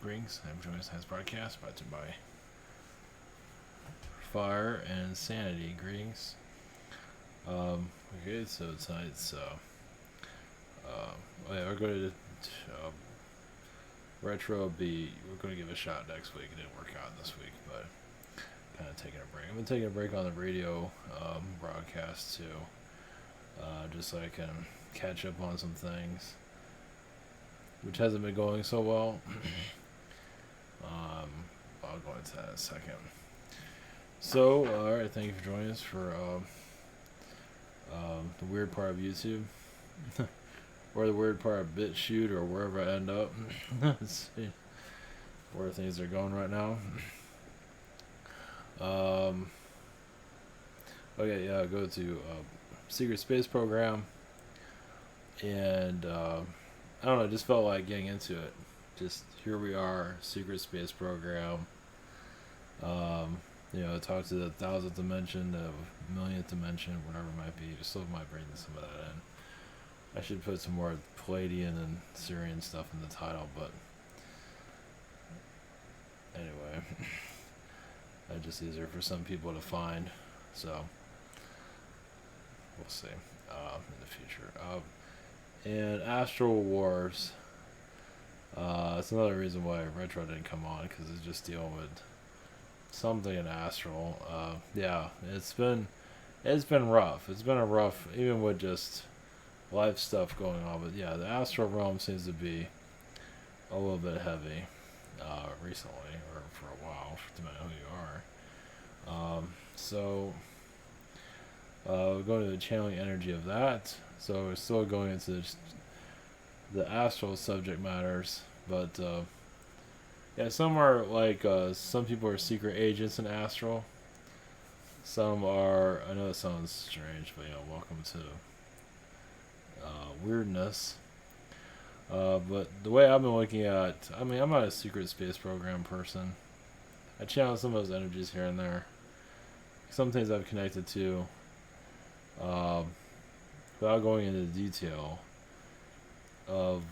Greetings, I'm joining this broadcast brought to you by Fire and Sanity. Greetings. Okay, so tonight's we're going to retro be. We're going to give a shot next week. It didn't work out this week, but kind of taking a break. I've been taking a break on the radio broadcast too, just so I can catch up on some things, which hasn't been going so well. I'll go into that in a second. So, alright, thank you for joining us for the weird part of YouTube. Or the weird part of BitChute, or wherever I end up. Let's see where things are going right now. Okay, yeah, go to Secret Space Program. And, I don't know, I just felt like getting into it. Just, here we are, Secret Space Program. Talk to the 1000th dimension, the millionth dimension, whatever it might be. Just still might bring some of that in. I should put some more Palladian and Syrian stuff in the title, but anyway, that's just easier for some people to find. So we'll see in the future. And Astral Wars. It's another reason why Retro didn't come on, because it's just dealing with something in Astral. Yeah, it's been rough. It's been a rough, even with just life stuff going on. But yeah, the Astral realm seems to be a little bit heavy recently, or for a while, depending on who you are. We're going to the channeling energy of that. So we're still going into the astral subject matters, but yeah, some are like some people are secret agents in Astral. Some are, I know it sounds strange, but welcome to weirdness. But the way I've been looking at, I'm not a secret space program person. I channel some of those energies here and there. Some things I've connected to, without going into detail of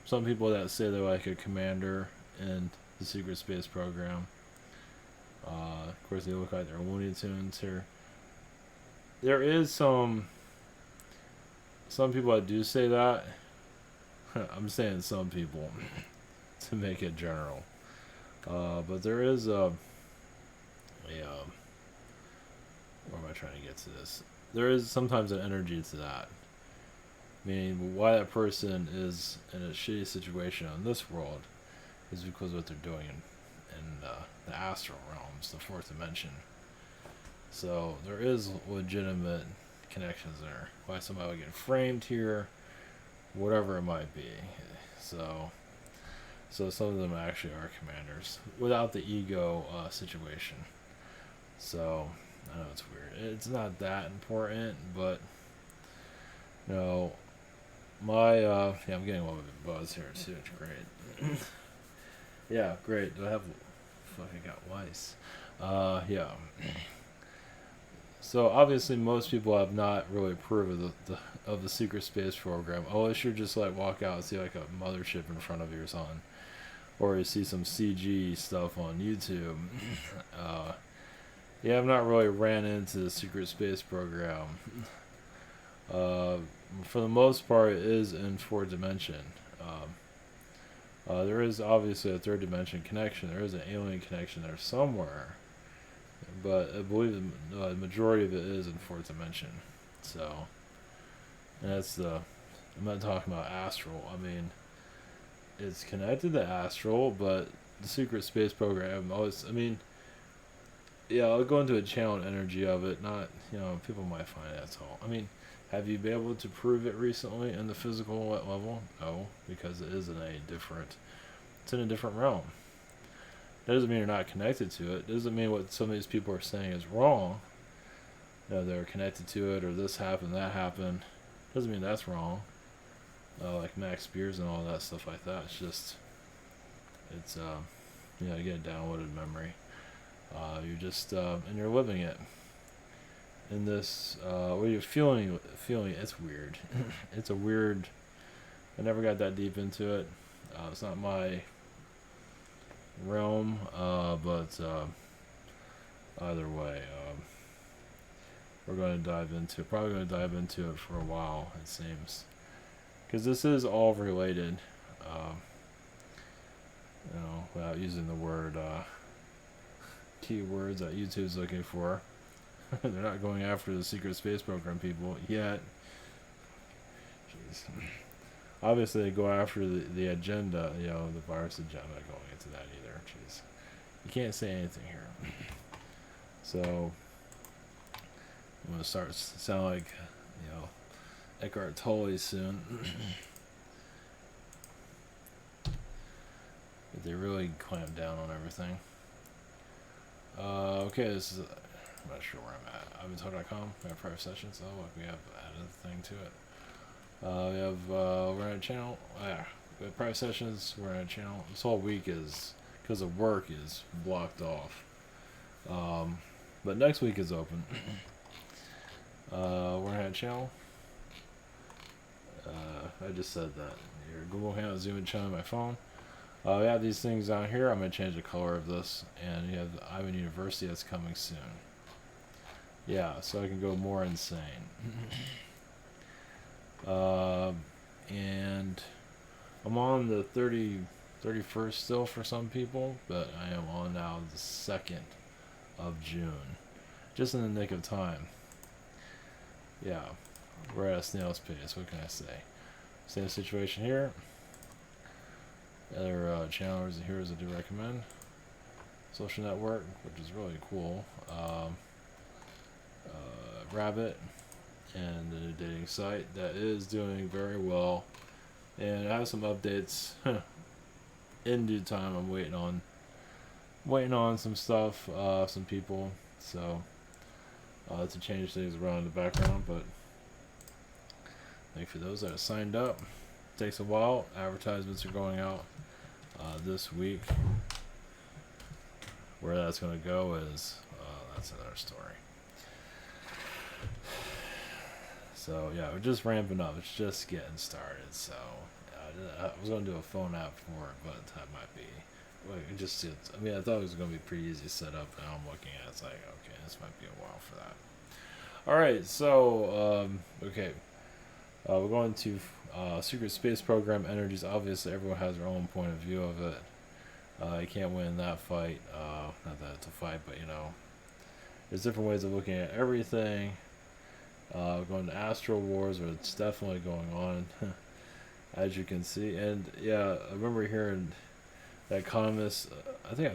some people that say they're like a commander in the secret space program. Of course, they look like they're Looney Tunes here. There is some people that do say that. I'm saying some people to make it general. But there is where am I trying to get to this? There is sometimes an energy to that. Meaning, why that person is in a shitty situation in this world is because of what they're doing in the astral realms, the fourth dimension. So there is legitimate connections there. Why somebody would get framed here, whatever it might be. So some of them actually are commanders without the ego situation. So I know it's weird. It's not that important, but my I'm getting a little bit of buzz here too. It's great. Yeah, great. Do I have fucking got lice? Yeah. So obviously most people have not really approved of the secret space program. Unless you're just like walk out and see like a mothership in front of you or something, or you see some CG stuff on YouTube. Yeah, I've not really ran into the secret space program. For the most part, it is in fourth dimension. There is obviously a third dimension connection. There is an alien connection there somewhere, but I believe the majority of it is in fourth dimension. So, and I'm not talking about astral. I mean, it's connected to astral, but the secret space program always. Yeah, I'll go into a channel energy of it. Not, people might find that's all. Have you been able to prove it recently in the physical level? No, because it's in a different realm. That doesn't mean you're not connected to it. Doesn't mean what some of these people are saying is wrong. They're connected to it, or this happened, that happened. Doesn't mean that's wrong. Like Max Spears and all that stuff like that. You get a downloaded memory. You're just and you're living it. In this, where you're feeling it's weird. It's a weird. I never got that deep into it. It's not my realm, but either way, we're going to dive into, probably going to dive into it for a while, it seems, because this is all related. Without using the word keywords that YouTube's looking for. They're not going after the secret space program people yet. Jeez. Obviously, they go after the agenda, the virus agenda. Going into that either. Jeez, you can't say anything here. So I'm gonna start sound like Eckhart Tolle soon. But they really clamp down on everything. Okay, this is. I'm not sure where I'm at. Ivantalk.com. We have private sessions. Oh, look, we have added a thing to it. We have we're on a channel. We have private sessions. We're on a channel. This whole week is because of work is blocked off. But next week is open. We're on a channel. I just said that. Your Google Hangout, Zoom, and channel on my phone. We have these things down here. I'm going to change the color of this. And you have Ivan University that's coming soon. Yeah, so I can go more insane. And I'm on the 31st still for some people, but I am on now the 2nd of June. Just in the nick of time. Yeah, we're at a snail's pace. What can I say? Same situation here. Other channels and heroes I do recommend. Social network, which is really cool. Rabbit, and the new dating site that is doing very well. And I have some updates in due time. I'm waiting on some stuff, some people. So to change things around in the background, but thank you for those that have signed up. It takes a while. Advertisements are going out this week. Where that's going to go is that's another story. So yeah, we're just ramping up. It's just getting started. So I was going to do a phone app for it, but that might be. I mean, I thought it was going to be pretty easy to set up. Now I'm looking at it, it's like, okay, this might be a while for that. All right, so okay, we're going to secret space program energies. Obviously, everyone has their own point of view of it. You can't win that fight. Not that it's a fight, but there's different ways of looking at everything. Going to Astral Wars, where it's definitely going on, as you can see. And yeah, I remember hearing that economists. I think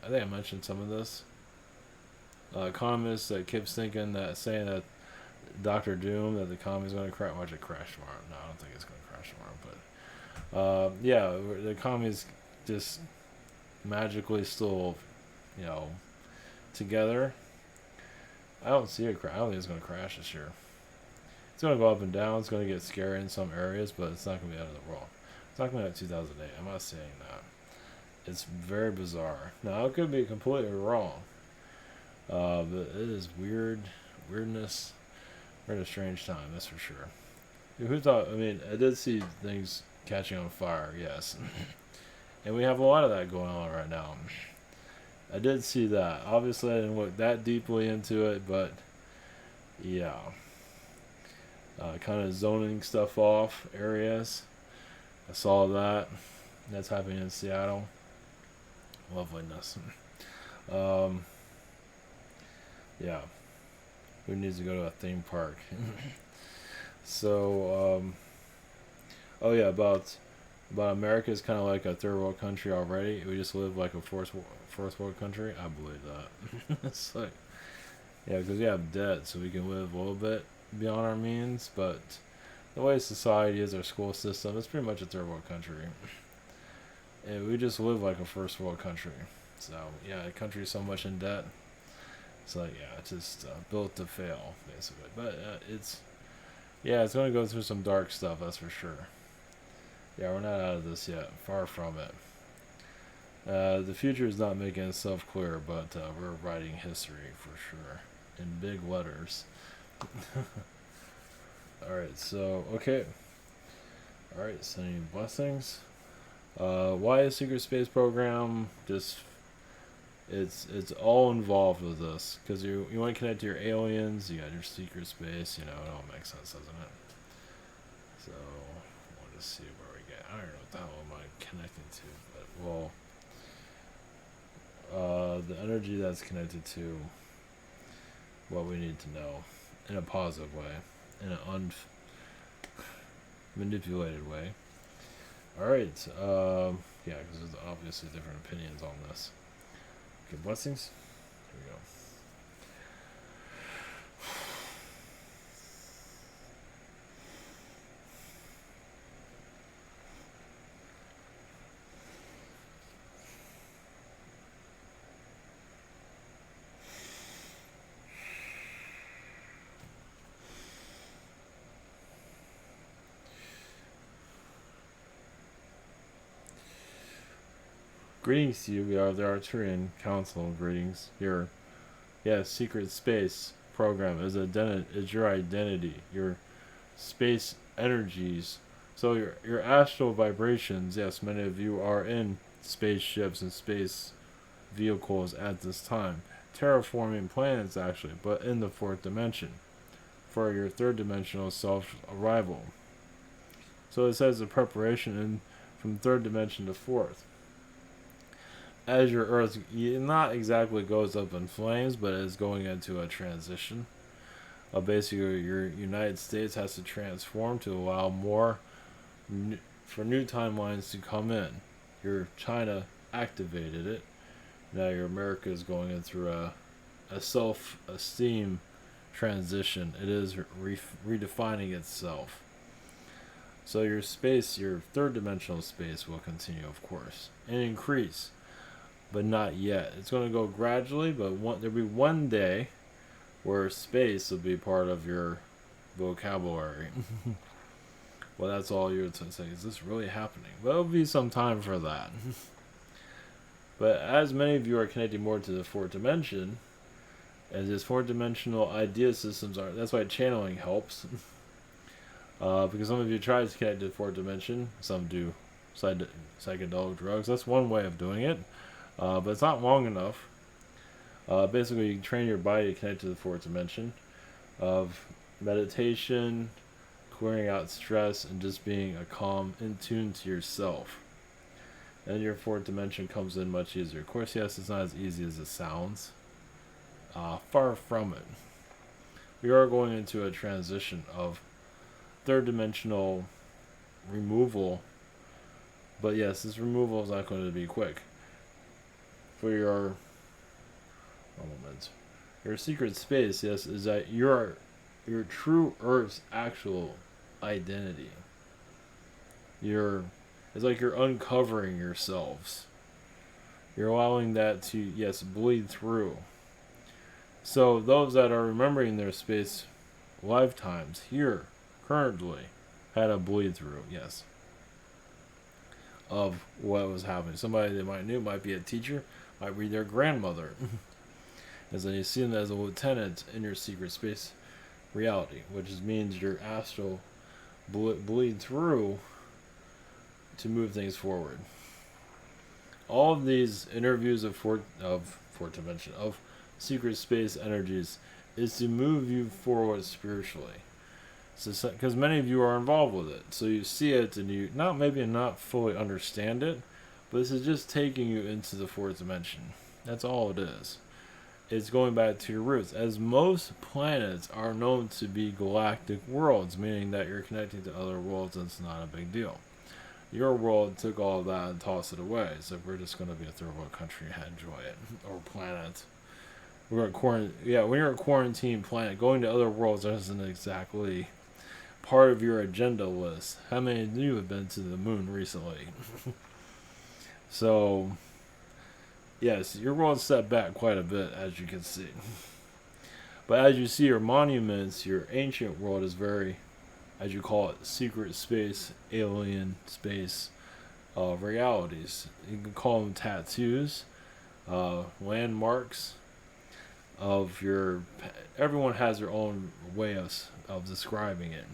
I mentioned some of this. Economists that keeps saying that Doctor Doom, that the economy's going to crash. Watch it crash tomorrow. No, I don't think it's going to crash tomorrow. But yeah, the economy's just magically still, together. I don't see it. I don't think it's going to crash this year. It's going to go up and down. It's going to get scary in some areas, but it's not going to be out of the world. It's not going to be like 2008. I'm not saying that. It's very bizarre. Now, it could be completely wrong. But it is weirdness. We're in a strange time, that's for sure. Who thought? I mean, I did see things catching on fire, yes. And we have a lot of that going on right now. I did see that. Obviously, I didn't look that deeply into it, but yeah. Kind of zoning stuff off areas. I saw that. That's happening in Seattle. Loveliness. Yeah. Who needs to go to a theme park? So, oh yeah, about America is kind of like a third world country already. We just live like a fourth world country. I believe that. It's like, yeah, because we have debt, so we can live a little bit beyond our means. But the way society is, our school system, it's pretty much a third world country. And we just live like a first world country. So yeah, the country is so much in debt. It's like, yeah, it's just built to fail, basically. But it's going to go through some dark stuff, that's for sure. Yeah, we're not out of this yet. Far from it. The future is not making itself clear, but we're writing history for sure. In big letters. Alright, so, okay. Alright, sending blessings. Why a secret space program? Just it's all involved with this because you want to connect to your aliens. You got your secret space. It all makes sense, doesn't it? So we'll just see where we get. I don't know what the hell am I connecting to, but the energy that's connected to what we need to know in a positive way, in an unmanipulated way. Alright, yeah, because there's obviously different opinions on this. Okay, blessings. Here we go. Greetings to you. We are the Arcurian Council. Greetings. Your secret space program is your identity. Your space energies. So your astral vibrations. Yes, many of you are in spaceships and space vehicles at this time, terraforming planets actually, but in the fourth dimension for your third dimensional self arrival. So it says the preparation in from third dimension to fourth. As your Earth not exactly goes up in flames, but is going into a transition. Basically, your United States has to transform to allow more for new timelines to come in. Your China activated it. Now your America is going in through a self-esteem transition. It is redefining itself. So your space, your third dimensional space will continue, of course, and increase. But not yet. It's going to go gradually, but there'll be one day where space will be part of your vocabulary. Well, that's all you're to say. Is this really happening? Well, it'll be some time for that. But as many of you are connecting more to the fourth dimension, as this fourth dimensional idea systems are, that's why channeling helps. Because some of you try to connect to the fourth dimension, some do psychedelic drugs. That's one way of doing it. But it's not long enough. Basically, you train your body to connect to the fourth dimension of meditation, clearing out stress, and just being a calm, in tune to yourself. And your fourth dimension comes in much easier. Of course, yes, it's not as easy as it sounds. Far from it. We are going into a transition of third dimensional removal. But yes, this removal is not going to be quick. For your secret space, yes, is that your true Earth's actual identity. It's like you're uncovering yourselves. You're allowing that to, yes, bleed through. So those that are remembering their space lifetimes here, currently, had a bleed through, yes, of what was happening. Somebody they might knew might be a teacher, might be their grandmother. As then you see them as a lieutenant in your secret space reality, which means your astral bleed through to move things forward. All of these interviews of fourth dimension, of secret space energies, is to move you forward spiritually. So, because many of you are involved with it, so you see it and you not fully understand it, but this is just taking you into the fourth dimension. That's all it is. It's going back to your roots, as most planets are known to be galactic worlds, meaning that you're connecting to other worlds and it's not a big deal. Your world took all of that and tossed it away, so we're just going to be a third world country and enjoy it, or planet. When you're a quarantine planet, going to other worlds isn't exactly part of your agenda list. How many of you have been to the moon recently? So, yes, your world's set back quite a bit, as you can see. But as you see, your monuments, your ancient world is very, as you call it, secret space, alien space realities. You can call them tattoos, landmarks of your. Everyone has their own way of describing it.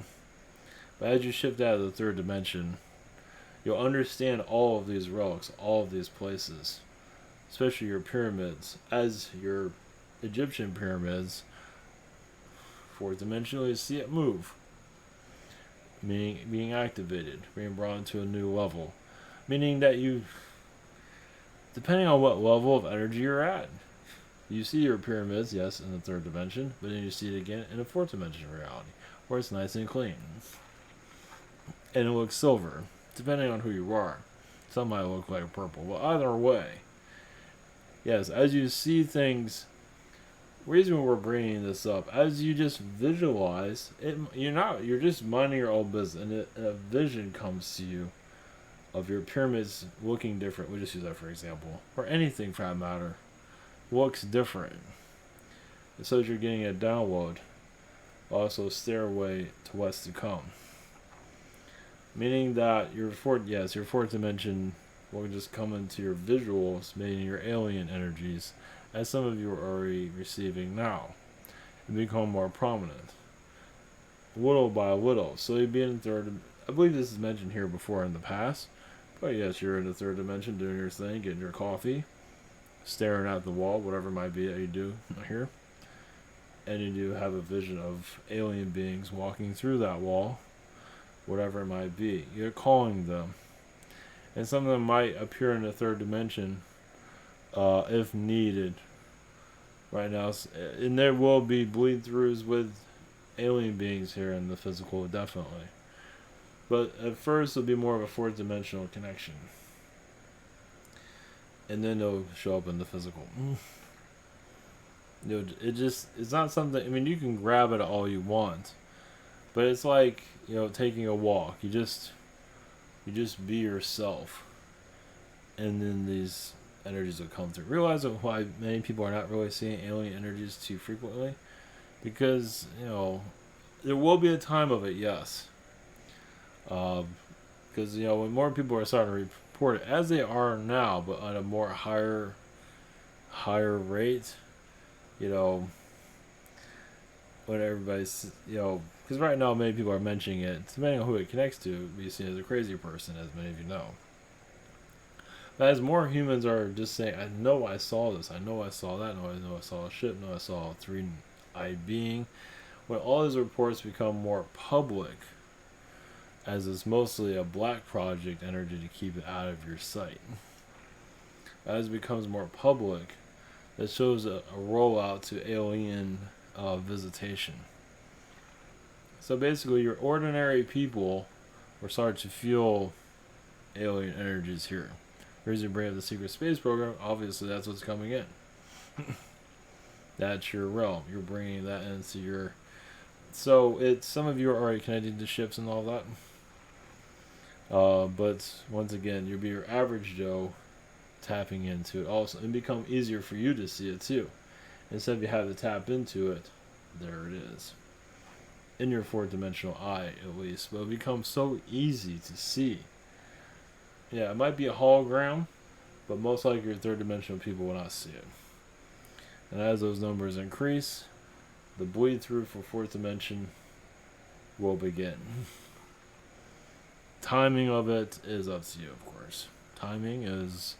But as you shift out of the third dimension, You'll understand all of these relics, all of these places, especially your pyramids, as your Egyptian pyramids, fourth dimensionally, see it move, meaning being activated, being brought into a new level, meaning that you, depending on what level of energy you're at, you see your pyramids, yes, in the third dimension, but then you see it again in a fourth dimension reality, where it's nice and clean, and it looks silver, depending on who you are. Some might look like purple, but either way, yes, as you see things. Reason we're bringing this up, as you just visualize it, you're just minding your own business, and a vision comes to you of your pyramids looking different. We'll just use that for example, or anything for that matter, looks different. It says you're getting a download, also stairway to what's to come, meaning that your fourth dimension will just come into your visuals, meaning your alien energies, as some of you are already receiving now, and become more prominent, little by little. So you'd be in the third. I believe this is mentioned here before in the past, but yes, you're in the third dimension doing your thing, getting your coffee, staring at the wall, whatever it might be that you do here, and you do have a vision of alien beings walking through that wall, whatever it might be. You're calling them, and some of them might appear in the third dimension. If needed right now, and there will be bleed throughs with alien beings here in the physical, definitely, but at first it'll be more of a fourth dimensional connection, and then it'll show up in the physical. It's not something, I mean, you can grab it all you want, but it's like, taking a walk. You just be yourself, and then these energies will come through. Realize why many people are not really seeing alien energies too frequently, because there will be a time of it, yes. Because when more people are starting to report it, as they are now, but on a more higher rate, when everybody's because right now many people are mentioning it. Depending on who it connects to, be seen as a crazy person, as many of you know. But as more humans are just saying, I know I saw this, I know I saw that, I know I saw a ship, I know I saw a three-eyed being, when all these reports become more public, as it's mostly a black project energy to keep it out of your sight. As it becomes more public, it shows a rollout to alien visitation. So basically, your ordinary people will start to feel alien energies here. Reason to bring up the secret space program, obviously that's what's coming in. That's your realm. You're bringing that into your. So it's some of you are already connected to ships and all that. But once again, you'll be your average Joe tapping into it also, and become easier for you to see it too. Instead of you have to tap into it, there it is. In your fourth dimensional eye, at least, but it becomes so easy to see. Yeah, it might be a hologram, but most likely your third dimensional people will not see it. And as those numbers increase, the bleed through for fourth dimension will begin. Timing of it is up to you, of course. Timing is,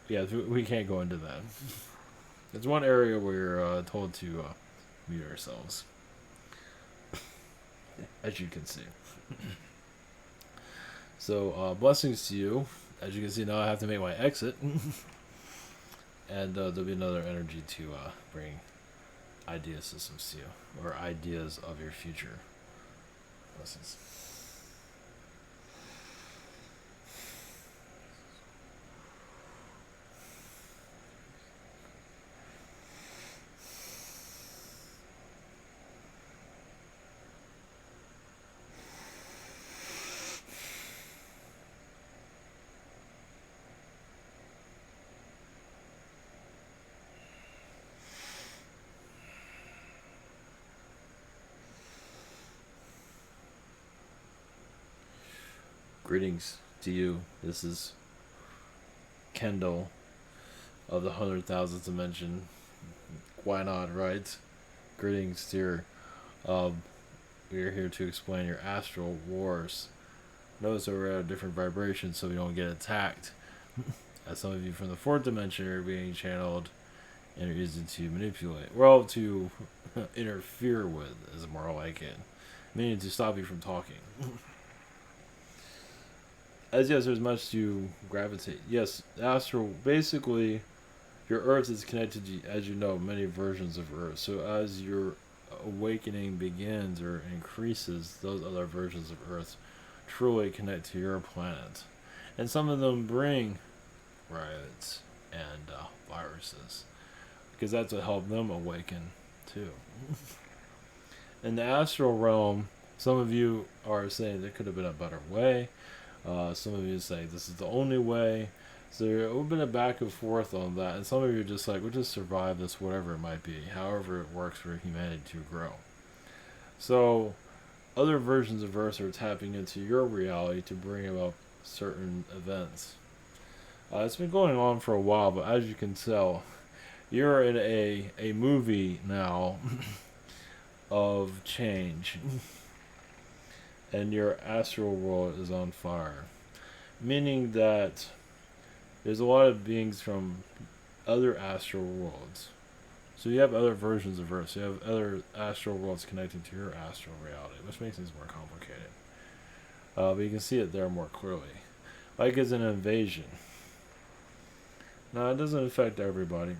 we can't go into that. It's one area where you're told to mute ourselves, as you can see. So, blessings to you. As you can see, now I have to make my exit. And there'll be another energy to bring idea systems to you, or ideas of your future. Blessings. Greetings to you. This is Kendall of the 100,000th dimension. Why not, right? Greetings, dear. We are here to explain your astral wars Notice that we're at a different vibration so we don't get attacked. As some of you from the fourth dimension are being channeled and are easy to manipulate. Well, to interfere with is more like it. Meaning to stop you from talking. As yes, there's much to gravitate. Yes, astral, basically, your Earth is connected to, as you know, many versions of Earth. So as your awakening begins or increases, those other versions of Earth truly connect to your planet. And some of them bring riots and viruses. Because that's what helped them awaken, too. In the astral realm, some of you are saying there could have been a better way. Some of you say this is the only way. So there's a little bit of back and forth on that. And some of you are just like, we'll just survive this, whatever it might be. However it works for humanity to grow. So other versions of Earth are tapping into your reality to bring about certain events. It's been going on for a while, but as you can tell, you're in a movie now of change. And your astral world is on fire. Meaning that there's a lot of beings from other astral worlds. So you have other versions of Earth. So you have other astral worlds connecting to your astral reality, which makes things more complicated. But you can see it there more clearly. Like it's an invasion. Now, it doesn't affect everybody.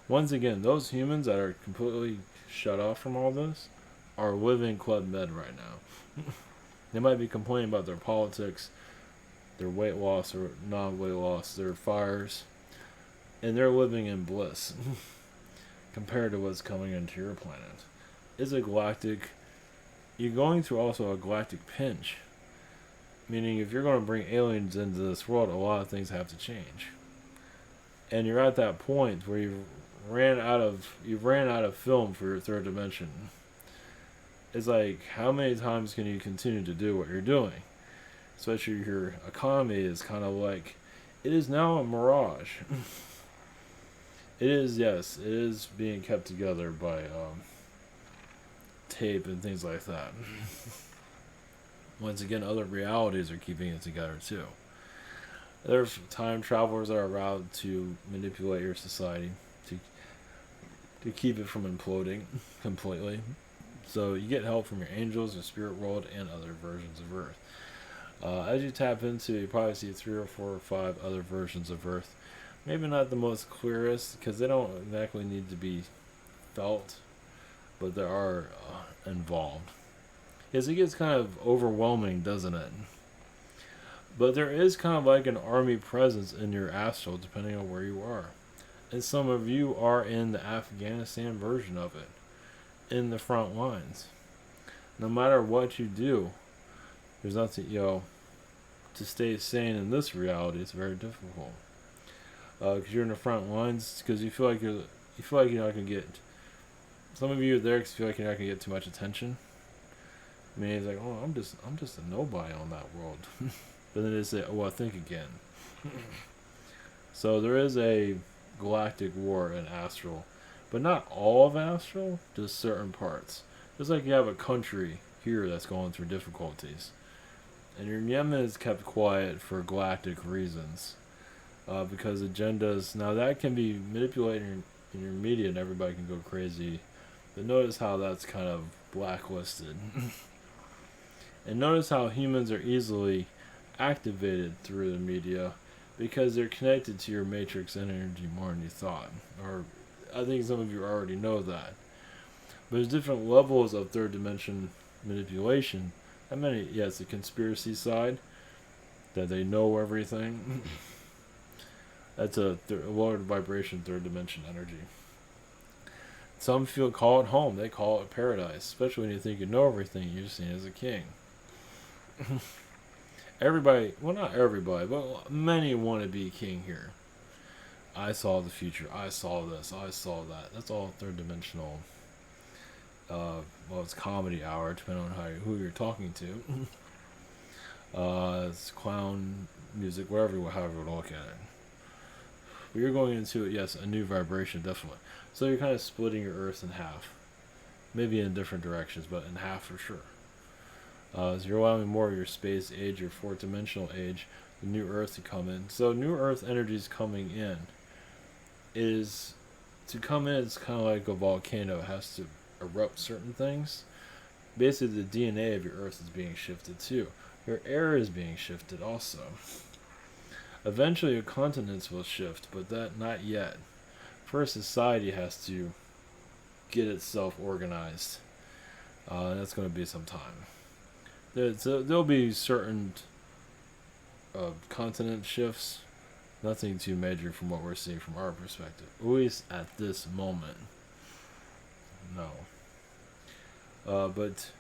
Once again, those humans that are completely shut off from all this are living Club Med right now. They might be complaining about their politics, their weight loss or non-weight loss, their fires, and they're living in bliss compared to what's coming into your planet. It's a galactic... You're going through also a galactic pinch. Meaning if you're going to bring aliens into this world, a lot of things have to change. And you're at that point where you've ran out of film for your third dimension. It's like, how many times can you continue to do what you're doing? Especially your economy is kind of like, it is now a mirage. It is, yes, it is being kept together by tape and things like that. Once again, other realities are keeping it together too. There's time travelers that are allowed to manipulate your society to keep it from imploding completely. So you get help from your angels, your spirit world, and other versions of Earth. As you tap into, you probably see 3 or 4 or 5 other versions of Earth. Maybe not the most clearest, because they don't exactly need to be felt, but they are involved. Yes, it gets kind of overwhelming, doesn't it? But there is kind of like an army presence in your astral, depending on where you are. And some of you are in the Afghanistan version of it, in the front lines. No matter what you do, there's nothing, to stay sane in this reality. It's very difficult because you're in the front lines. Because you feel like you're not gonna get. Some of you are there because you feel like you're not gonna get too much attention. I mean, it's like, oh, I'm just a nobody on that world. But then they say, oh, well, think again. So there is a galactic war in Astral, but not all of Astral, just certain parts. Just like you have a country here that's going through difficulties. And your Yemen is kept quiet for galactic reasons. Because agendas, now that can be manipulated in your media and everybody can go crazy. But notice how that's kind of blacklisted. And notice how humans are easily activated through the media because they're connected to your matrix energy more than you thought. Or I think some of you already know that. But there's different levels of third dimension manipulation. It's the conspiracy side, that they know everything. That's a lower vibration third dimension energy. Some call it home. They call it paradise. Especially when you think you know everything, you're seen as a king. Everybody, well, not everybody, but many want to be king here. I saw the future. I saw this. I saw that. That's all third dimensional. It's comedy hour, depending on who you're talking to. It's clown music, however you look at it. But you're going into it, yes, a new vibration, definitely. So you're kind of splitting your Earth in half. Maybe in different directions, but in half for sure. So you're allowing more of your space age, your fourth dimensional age, the new Earth to come in. So new Earth energy is coming in. Is to come in. It's kind of like a volcano. It has to erupt certain things. Basically, the DNA of your Earth is being shifted too. Your air is being shifted also. Eventually, your continents will shift, but that not yet. First, society has to get itself organized. That's going to be some time. There'll be certain continent shifts. Nothing too major from what we're seeing from our perspective. At least at this moment. No. But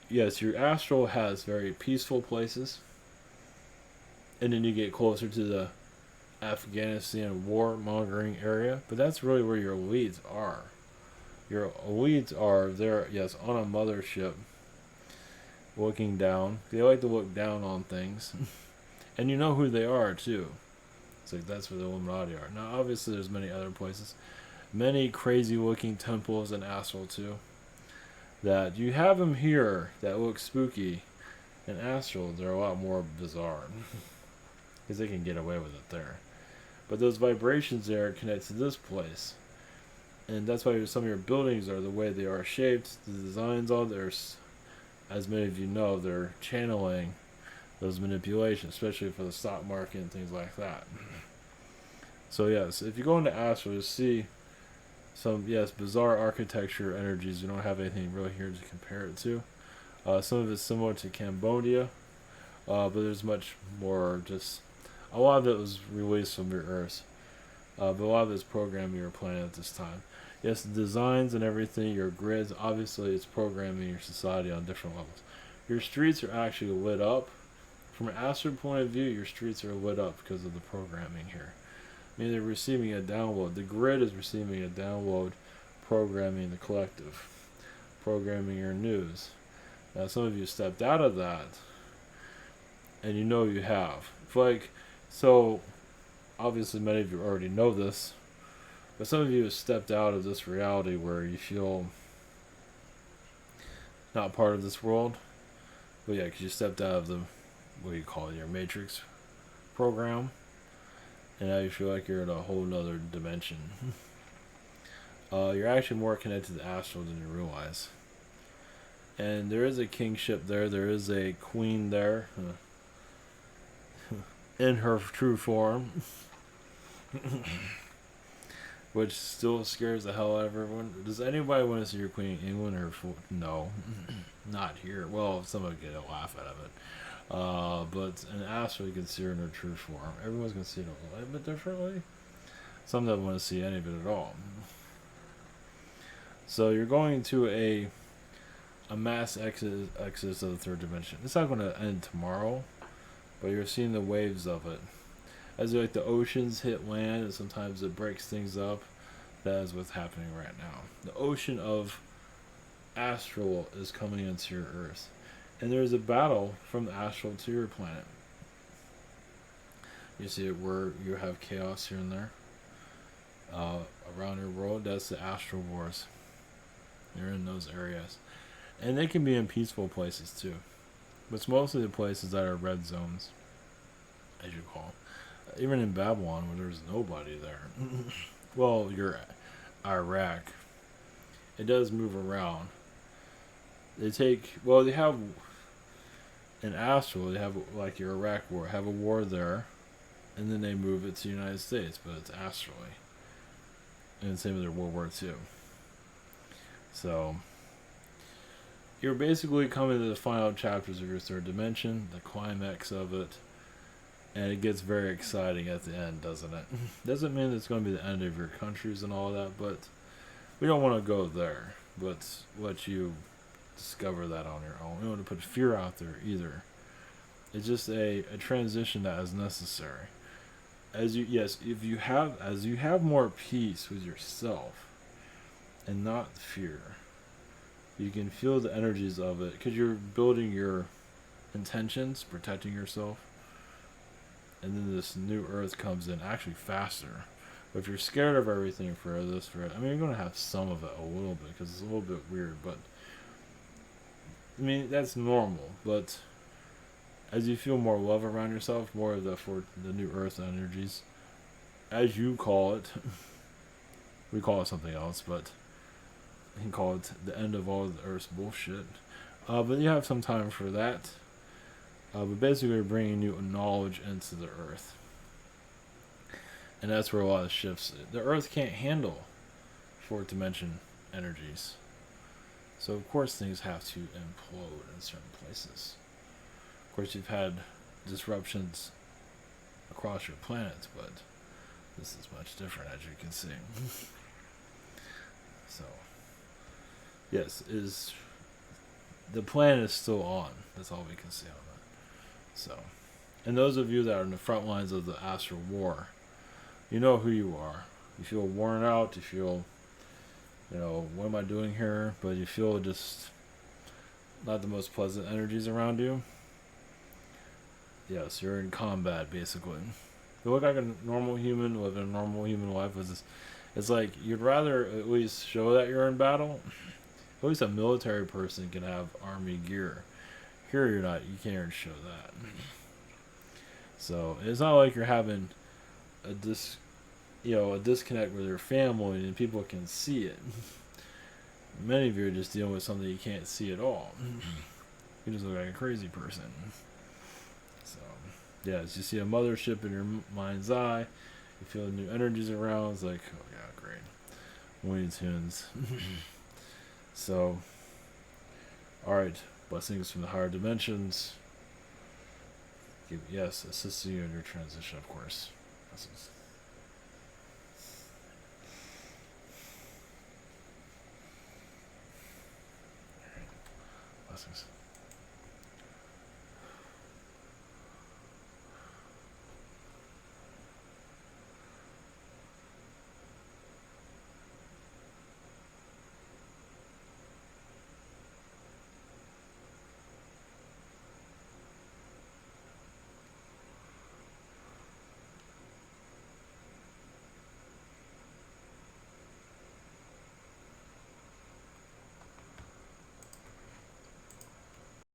yes, your astral has very peaceful places. And then you get closer to the Afghanistan warmongering area. But that's really where your elites are. Your elites are there, yes, on a mothership. Looking down. They like to look down on things. And you know who they are, too. It's like that's where the Illuminati are. Now, obviously, there's many other places. Many crazy-looking temples in Astral, too. That you have them here that look spooky. In Astral, they're a lot more bizarre. Because they can get away with it there. But those vibrations there connect to this place. And that's why some of your buildings are the way they are shaped. The designs on there, as many of you know, they're channeling those manipulations, especially for the stock market and things like that. So yes, if you go into Astral, you'll see some, yes, bizarre architecture energies. You don't have anything really here to compare it to. Some of it's similar to Cambodia, but there's much more. Just a lot of it was released from your Earth, but a lot of it's programming your planet at this time. Yes, the designs and everything, your grids, obviously it's programming your society on different levels. Your streets are actually lit up. From an astral point of view, your streets are lit up because of the programming here. I mean, they're receiving a download. The grid is receiving a download, programming the collective, programming your news. Now, some of you stepped out of that, and you know you have. So, obviously many of you already know this, but some of you have stepped out of this reality where you feel not part of this world. But yeah, because you stepped out of the, what do you call it, your matrix program, and now you feel like you're in a whole nother dimension. You're actually more connected to Astral than you realize. And there is a kingship there. There is a queen there. In her true form. Which still scares the hell out of everyone. Does anybody want to see your queen in England or no? Not here. Well, someone get a laugh out of it. But in Astral, you can see her in her true form. Everyone's going to see it a little bit differently. Some don't want to see any of it at all. So you're going to a mass exodus of the third dimension. It's not going to end tomorrow, but you're seeing the waves of it. As like the oceans hit land, and sometimes it breaks things up. That is what's happening right now. The ocean of Astral is coming into your Earth. And there's a battle from the Astral to your planet. You see it where you have chaos here and there. Around your world, that's the Astral Wars. You're in those areas. And they can be in peaceful places too. But it's mostly the places that are red zones, as you call them. Even in Babylon, where there's nobody there. Well, you're Iraq. It does move around. They have, in Astral, they have, like your Iraq war, have a war there, and then they move it to the United States, but it's astrally. And same with their World War II. So, you're basically coming to the final chapters of your third dimension, the climax of it. And it gets very exciting at the end, doesn't it? Doesn't mean it's going to be the end of your countries and all that, but we don't want to go there. But let you discover that on your own. We don't want to put fear out there either. It's just a transition that is necessary. As you have more peace with yourself and not fear, you can feel the energies of it because you're building your intentions, protecting yourself. And then this new Earth comes in actually faster. But if you're scared of everything you're going to have some of it a little bit because it's a little bit weird. But I mean, that's normal, but as you feel more love around yourself, more of the new earth energies, as you call it, we call it something else, but you can call it the end of all the earth's bullshit. But you have some time for that. But basically, we're bringing new knowledge into the earth. And that's where a lot of shifts. The earth can't handle fourth dimension energies. So, of course, things have to implode in certain places. Of course, you've had disruptions across your planet, but this is much different, as you can see. So, yes, the plan is still on. That's all we can say on that. So, and those of you that are in the front lines of the astral war, you know who you are. You feel worn out. You feel, what am I doing here? But you feel just not the most pleasant energies around you. Yes, you're in combat, basically. You look like a normal human, living a normal human life. It's like you'd rather at least show that you're in battle. At least a military person can have army gear. Here you're not. You can't even show that. So it's not like you're having a disconnect with your family and people can see it. Many of you are just dealing with something you can't see at all. You just look like a crazy person. So, yeah, as you see a mothership in your mind's eye, you feel the new energies around. It's like, oh yeah, great. Looney Tunes. So, alright. Blessings from the higher dimensions. Yes, assisting you in your transition, of course. Blessings. Blessings.